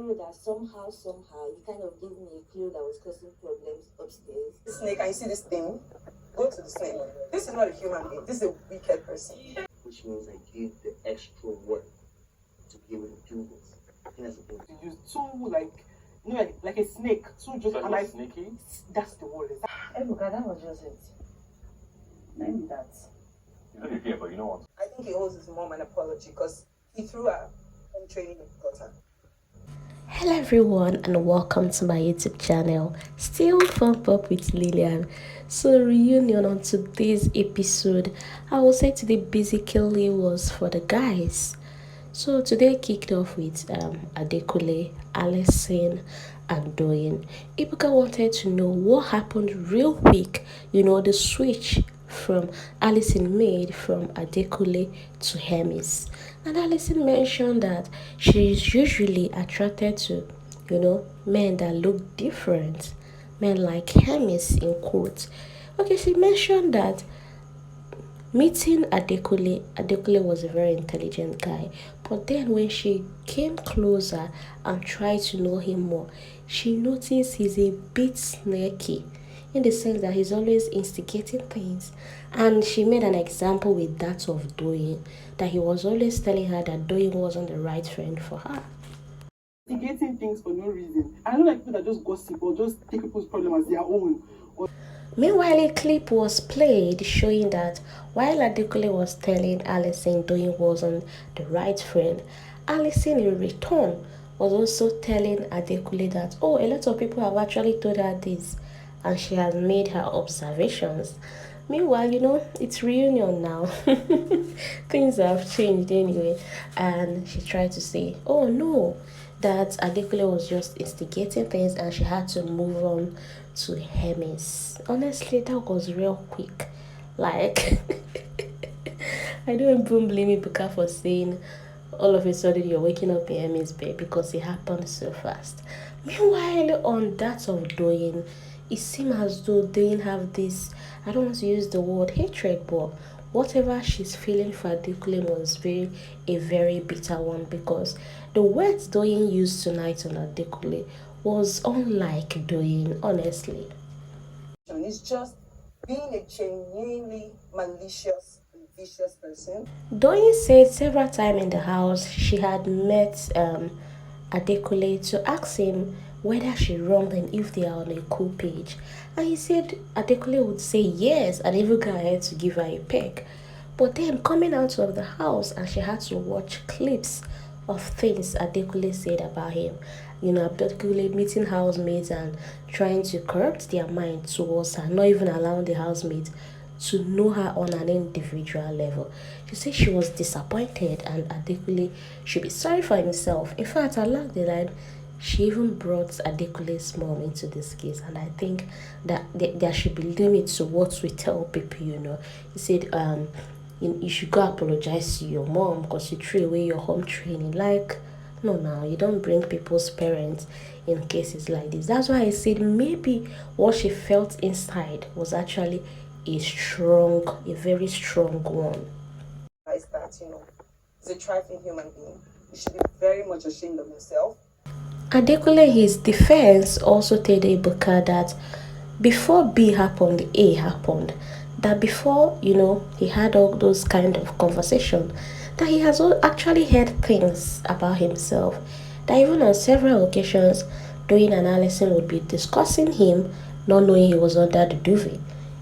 know that somehow, you kind of gave me a clue that was causing problems upstairs. Snake, and you see this thing? Go to the snake. This is not a human being. This is a wicked person. Which means I did the extra work to be able to do this. I think that's the thing. You use two, like a snake. Two just and like sneaky? That's the word. Ebuka, that was just it. Maybe that. You don't care, but you know what? I think he owes his mom an apology because he threw her home training in the gutter. Hello everyone and welcome to my YouTube channel. Still Pump Up with Lillian. So reunion on today's episode, I will say today basically was for the guys. So today kicked off with Adekunle, Allysyn and Doyin. Ibuka wanted to know what happened real quick, the switch from Allysyn made from Adekunle to Hermes. And Allysyn mentioned that she is usually attracted to, men that look different. Men like Hermes in quotes. Okay, she mentioned that meeting Adekunle was a very intelligent guy. But then when she came closer and tried to know him more, she noticed he's a bit snaky, in the sense that he's always instigating things. And she made an example with that of Doyin, that he was always telling her that Doyin wasn't the right friend for her. Instigating things for no reason. I don't like people that just gossip or just take people's problem as their own. Meanwhile, a clip was played showing that while Adekunle was telling Allysyn Doyin wasn't the right friend, Allysyn in return was also telling Adekunle that, a lot of people have actually told her this, and she has made her observations. Meanwhile, it's reunion now. Things have changed anyway. And she tried to say, oh no, that Adekunle was just instigating things and she had to move on to Hermes. Honestly, that was real quick. Like, I don't even blame Ibuka for saying all of a sudden you're waking up in Hermes bed because it happened so fast. Meanwhile, on that of Doyin, it seemed as though Doyin have this, I don't want to use the word hatred, but whatever she's feeling for Adekunle was a very bitter one, because the words Doyin used tonight on Adekunle was unlike Doyin, honestly. It's just being a genuinely malicious and vicious person. Doyin said several times in the house she had met Adekunle to ask him whether she wronged and if they are on a cool page. And he said Adekunle would say yes and even go ahead to give her a peck. But then coming out of the house and she had to watch clips of things Adekunle said about him. Adekunle meeting housemates and trying to corrupt their mind towards her, not even allowing the housemates to know her on an individual level. She said she was disappointed and Adekunle should be sorry for himself. In fact, along the line, she even brought Adekunle's mom into this case, and I think that there should be limits to what we tell people. He said you should go apologize to your mom because you threw away your home training. Like, no, now you don't bring people's parents in cases like this. That's why I said maybe what she felt inside was actually a very strong one. Is that, he's a trifling human being. You should be very much ashamed of yourself. Adekunle, his defense, also told Ibuka that before B happened, A happened. That before, he had all those kind of conversation, that he has actually heard things about himself. That even on several occasions, Doyin and Allysyn would be discussing him, not knowing he was under the duvet.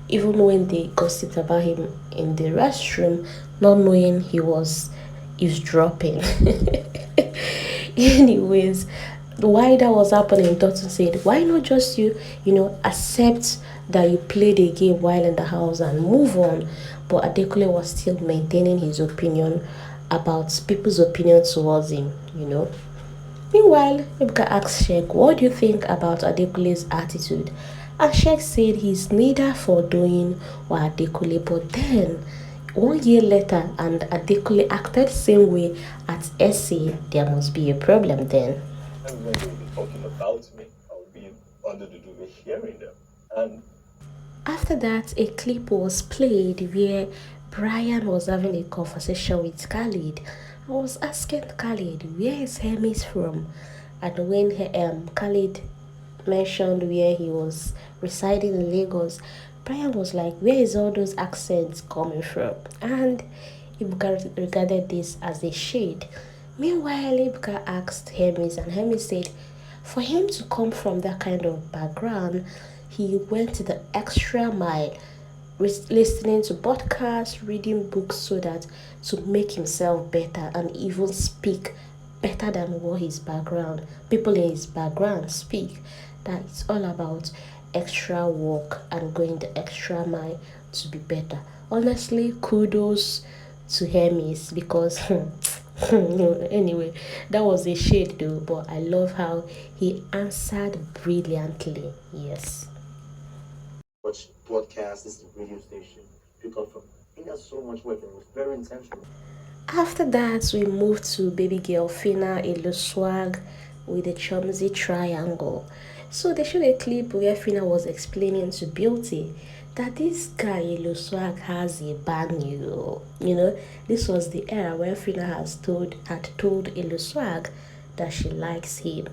Even when they gossiped about him in the restroom, not knowing he was eavesdropping. Anyways, why that was happening, Dotun said, why not just you accept that you played a game while in the house and move on? But Adekunle was still maintaining his opinion about people's opinion towards him, Meanwhile, Ibuka asked Sheikh, what do you think about Adekunle's attitude? And Sheikh said he's neither for Doyin or Adekunle, but then 1 year later and Adekunle acted the same way at SA, there must be a problem then. Everybody will be talking about me. I will be under the duvet hearing them. And after that, a clip was played where Brian was having a conversation with Khalid. I was asking Khalid, where is Hermes from? And when Khalid mentioned where he was residing in Lagos, Brian was like, where is all those accents coming from? And Ibuka regarded this as a shade. Meanwhile, Ibuka asked Hermes, and Hermes said, for him to come from that kind of background, he went to the extra mile, listening to podcasts, reading books so that to make himself better and even speak better than what his background, people in his background speak. That it's all about extra work and going the extra mile to be better. Honestly, kudos to Hermes because anyway, that was a shade though, but I love how he answered brilliantly. Yes. Watch podcast, this is the radio station. Pick up from. He does so much work and it was very intentional. After that, we moved to baby girl Phyna Eloswag with the Chomzy triangle. So they showed a clip where Phyna was explaining to Beauty that this guy Eloswag has a banyo. This was the era where Phyna had told Eloswag that she likes him.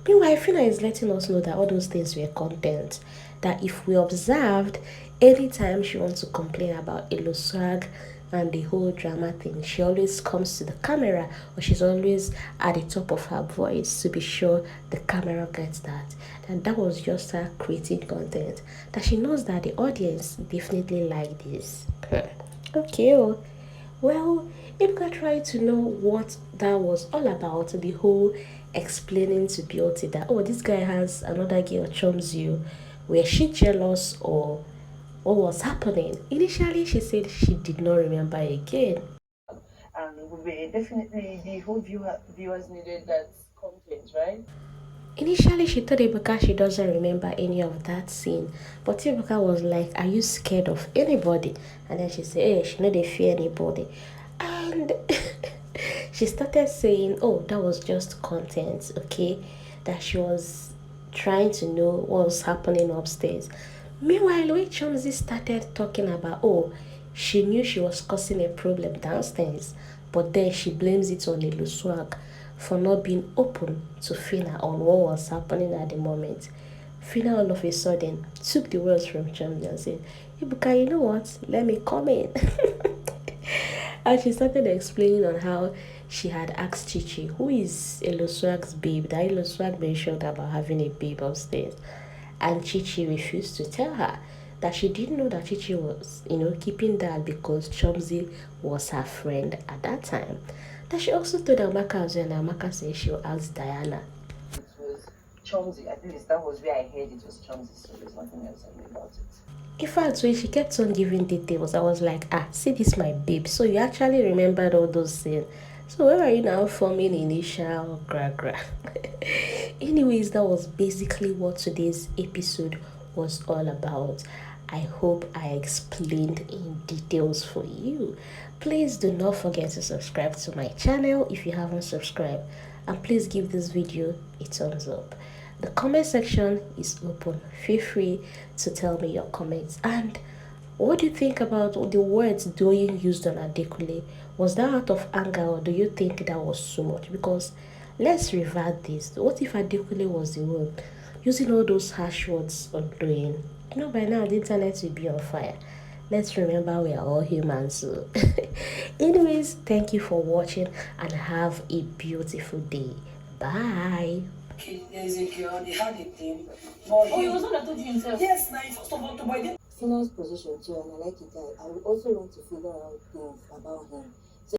Meanwhile, Phyna is letting us know that all those things were content. That if we observed, anytime she wants to complain about Eloswag and the whole drama thing, she always comes to the camera, or she's always at the top of her voice to be sure the camera gets that. And that was just her creating content. That she knows that the audience definitely like this. Okay, well, Ibka tried to know what that was all about, the whole explaining to Beauty that, oh, this guy has another girl, Chomzy. Were she jealous or what was happening? Initially, she said she did not remember again. And we definitely, the whole viewers needed that content, right? Initially, she told Ibuka she doesn't remember any of that scene. But Ibuka was like, are you scared of anybody? And then she said, hey, she know they fear anybody. And she started saying, oh, that was just content, okay? That she was trying to know what was happening upstairs. Meanwhile, when Chomzy started talking about, oh, she knew she was causing a problem downstairs, but then she blames it on Eloswag for not being open to Phyna on what was happening at the moment. Phyna all of a sudden took the words from Chomzy and said, Ibuka, you know what? Let me come in. And she started explaining on how she had asked Chichi, who is Eloswag's babe, that Eloswag mentioned about having a babe upstairs. And Chichi refused to tell her that she didn't know that Chichi was, keeping that because Chomzy was her friend at that time. That she also told Amaka as well, and Amaka said she will ask Diana. It was Chomzy, at least that was where I heard it was Chomzy, so there's nothing else I knew about it. In fact, when she kept on giving details, I was like, see this my babe. So you actually remembered all those things. So where are you now forming initial gra gra? Anyways, that was basically what today's episode was all about. I hope I explained in details for you. Please do not forget to subscribe to my channel if you haven't subscribed, and please give this video a thumbs up. The comment section is open. Feel free to tell me your comments. And what do you think about the words Doyin used on Adekunle? Was that out of anger, or do you think that was too much? Because let's revert this. What if Adekunle was the one using all those harsh words on Doyin? By now the internet will be on fire. Let's remember we are all humans. So. Anyways, thank you for watching and have a beautiful day. Bye. There is a girl, they had a thing. Oh, it was not that told you himself? Yes, now first of all, to buy Fina's position too, and I like it. I would also want to figure out things about him.